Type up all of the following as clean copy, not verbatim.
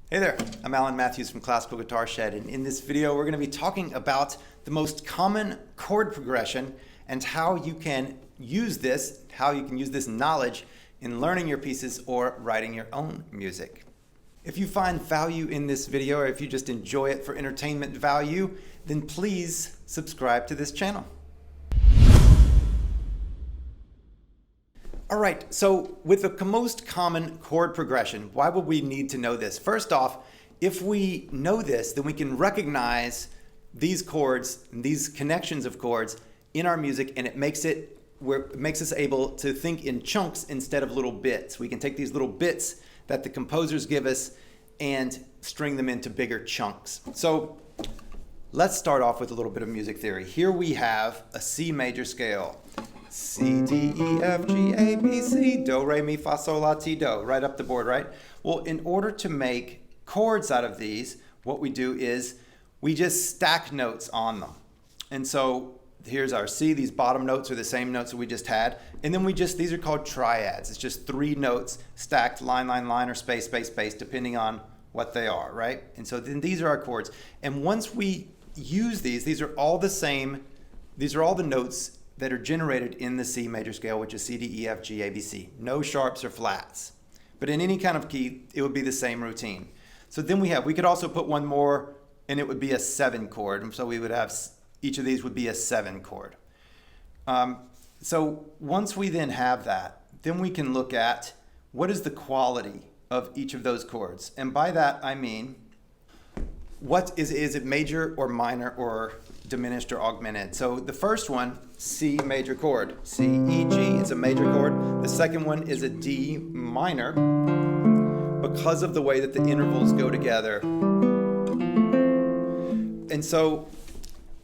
Hey there, I'm Alan Matthews from Classical Guitar Shed, and in this video we're going to be talking about the most common chord progression and how you can use this knowledge in learning your pieces or writing your own music. If you find value in this video, or if you just enjoy it for entertainment value, then please subscribe to this channel. All right, so with the most common chord progression, why would we need to know this? First off, if we know this, then we can recognize these chords, these connections of chords in our music, and it makes us able to think in chunks instead of little bits. We can take these little bits that the composers give us and string them into bigger chunks. So let's start off with a little bit of music theory. Here we have a C major scale. C, D, E, F, G, A, B, C, Do, Re, Mi, Fa, Sol, La, Ti, Do, right up the board, right? Well, in order to make chords out of these, what we do is we just stack notes on them. And so here's our C, these bottom notes are the same notes that we just had. And then these are called triads. It's just 3 notes stacked line, line, line, or space, space, space, depending on what they are, right? And so then these are our chords. And once we use these are all the same, these are all the notes that are generated in the C major scale, which is C, D, E, F, G, A, B, C. No sharps or flats. But in any kind of key, it would be the same routine. So then we could also put one more, and it would be a 7 chord. And so we would have, each of these would be a 7 chord. So once we then have that, then we can look at what is the quality of each of those chords. And by that, I mean, what is it major or minor or diminished or augmented? So the first one, C major chord, C, E, G, it's a major chord. The second one is a D minor because of the way that the intervals go together. And so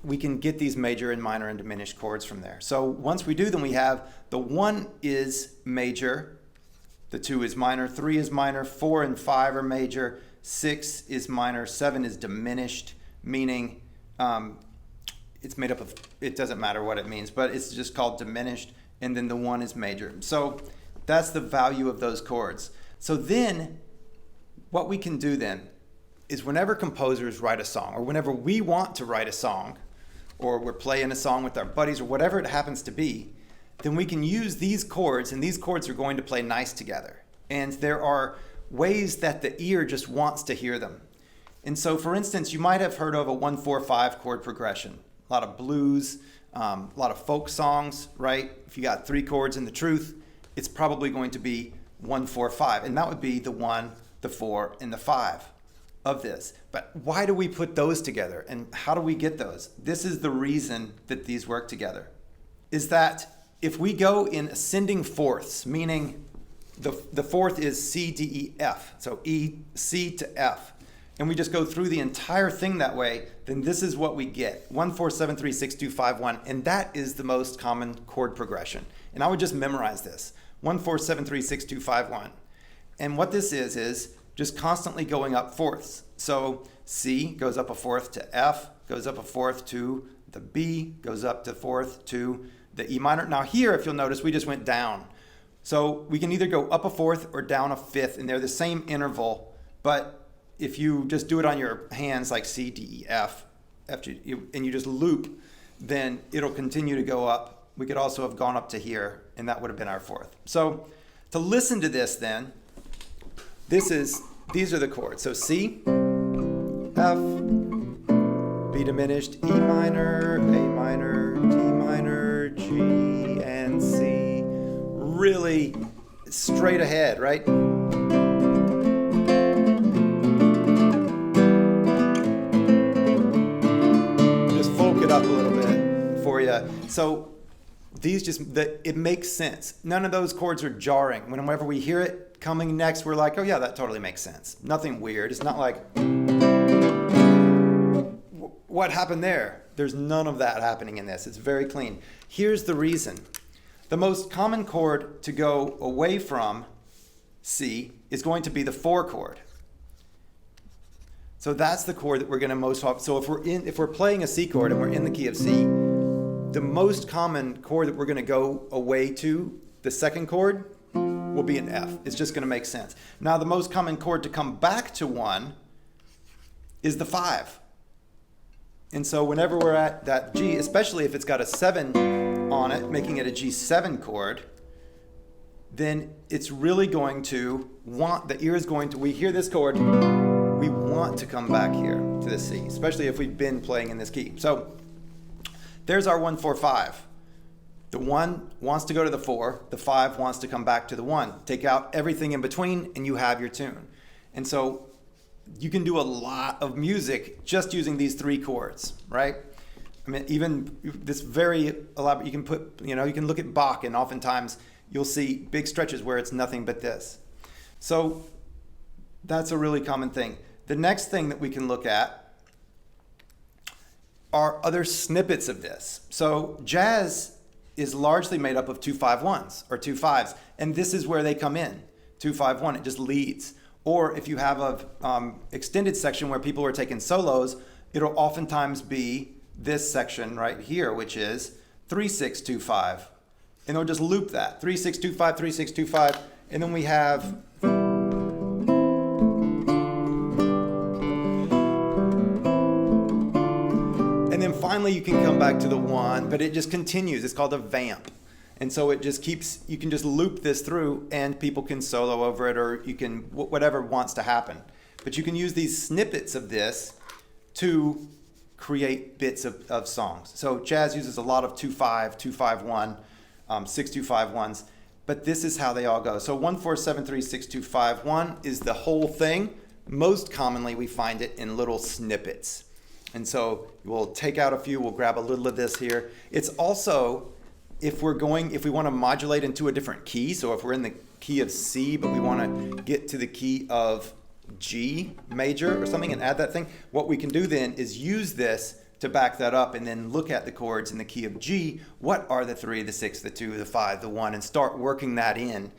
we can get these major and minor and diminished chords from there. So once we do them, we have the 1 is major, the 2 is minor, 3 is minor, 4 and 5 are major, 6 is minor, 7 is diminished, meaning it's made up of, it doesn't matter what it means, but it's just called diminished, and then the 1 is major. So that's the value of those chords. So then what we can do then is whenever composers write a song, or whenever we want to write a song, or we're playing a song with our buddies, or whatever it happens to be, then we can use these chords, and these chords are going to play nice together. And there are ways that the ear just wants to hear them. And so, for instance, you might have heard of a 1-4-5 chord progression. A lot of blues, a lot of folk songs, right? If you got 3 chords in the truth, it's probably going to be 1-4-5, and that would be the 1, the 4, and the 5 of this. But why do we put those together, and how do we get those? This is the reason that these work together, is that if we go in ascending fourths, meaning the fourth is C, D, E, F, so E, C to F, and we just go through the entire thing that way, then this is what we get, 1, 4, 7, 3, 6, 2, 5, 1, and that is the most common chord progression. And I would just memorize this, 1, 4, 7, 3, 6, 2, 5, 1. And what this is just constantly going up fourths. So C goes up a fourth to F, goes up a fourth to the B, goes up to fourth to the E minor. Now here, if you'll notice, we just went down. So we can either go up a fourth or down a fifth, and they're the same interval, but if you just do it on your hands like C, D, E, F, F, G, and you just loop, then it'll continue to go up. We could also have gone up to here, and that would have been our fourth. So to listen to this then, these are the chords. So C, F, B diminished, E minor, A minor, D minor, G, and C. Really straight ahead, right? Up a little bit for you. So these it makes sense. None of those chords are jarring. Whenever we hear it coming next, we're like, oh yeah, that totally makes sense. Nothing weird. It's not like, what happened there? There's none of that happening in this. It's very clean. Here's the reason. The most common chord to go away from C is going to be the 4 chord. So that's the chord that we're going to most often. So if we're playing a C chord and we're in the key of C, the most common chord that we're going to go away to, the second chord, will be an F. It's just going to make sense. Now, the most common chord to come back to 1 is the 5. And so whenever we're at that G, especially if it's got a 7 on it, making it a G7 chord, then it's really going to want, the ear is going to, we hear this chord, we want to come back here to the C, especially if we've been playing in this key. So there's our 1, 4, 5. The 1 wants to go to the 4, the 5 wants to come back to the 1. Take out everything in between and you have your tune. And so you can do a lot of music just using these 3 chords, right? I mean, even this very elaborate, you can put, you know, you can look at Bach and oftentimes you'll see big stretches where it's nothing but this. So that's a really common thing. The next thing that we can look at are other snippets of this. So jazz is largely made up of 2-5-1s or 2-5s, and this is where they come in. 2-5-1, it just leads. Or if you have a extended section where people are taking solos, it'll oftentimes be this section right here, which is 3-6-2-5. And they'll just loop that, 3-6-2-5, 3-6-2-5, and then we have and then finally you can come back to the 1, but it just continues. It's called a vamp. And so it just keeps, you can just loop this through and people can solo over it, or you can, whatever wants to happen. But you can use these snippets of this to create bits of songs. So jazz uses a lot of 2-5, 2-5-1, 6-2-5-1s, but this is how they all go. So 1-4-7-3-6-2-5-1 is the whole thing. Most commonly we find it in little snippets. And so we'll take out a few, we'll grab a little of this here. It's also, if we want to modulate into a different key, so if we're in the key of C, but we want to get to the key of G major or something and add that thing, what we can do then is use this to back that up and then look at the chords in the key of G. What are the 3, the 6, the 2, the 5, the 1, and start working that in.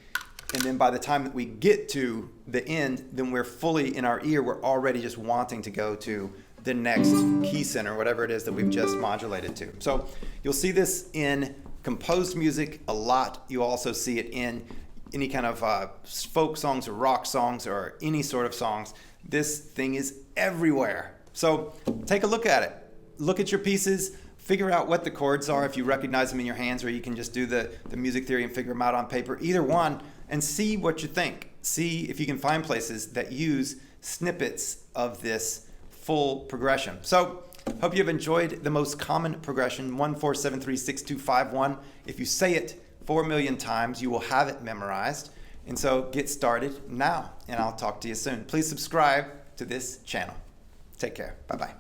And then by the time that we get to the end, then we're fully in our ear, we're already just wanting to go to the next key center, whatever it is that we've just modulated to. So you'll see this in composed music a lot. You also see it in any kind of folk songs or rock songs or any sort of songs. This thing is everywhere. So take a look at it. Look at your pieces, figure out what the chords are if you recognize them in your hands, or you can just do the music theory and figure them out on paper, either one, and see what you think. See if you can find places that use snippets of this full progression. So hope you've enjoyed the most common progression, 1-4-7-3-6-2-5-1. If you say it 4 million times, you will have it memorized. And so get started now, and I'll talk to you soon. Please subscribe to this channel. Take care. Bye-bye.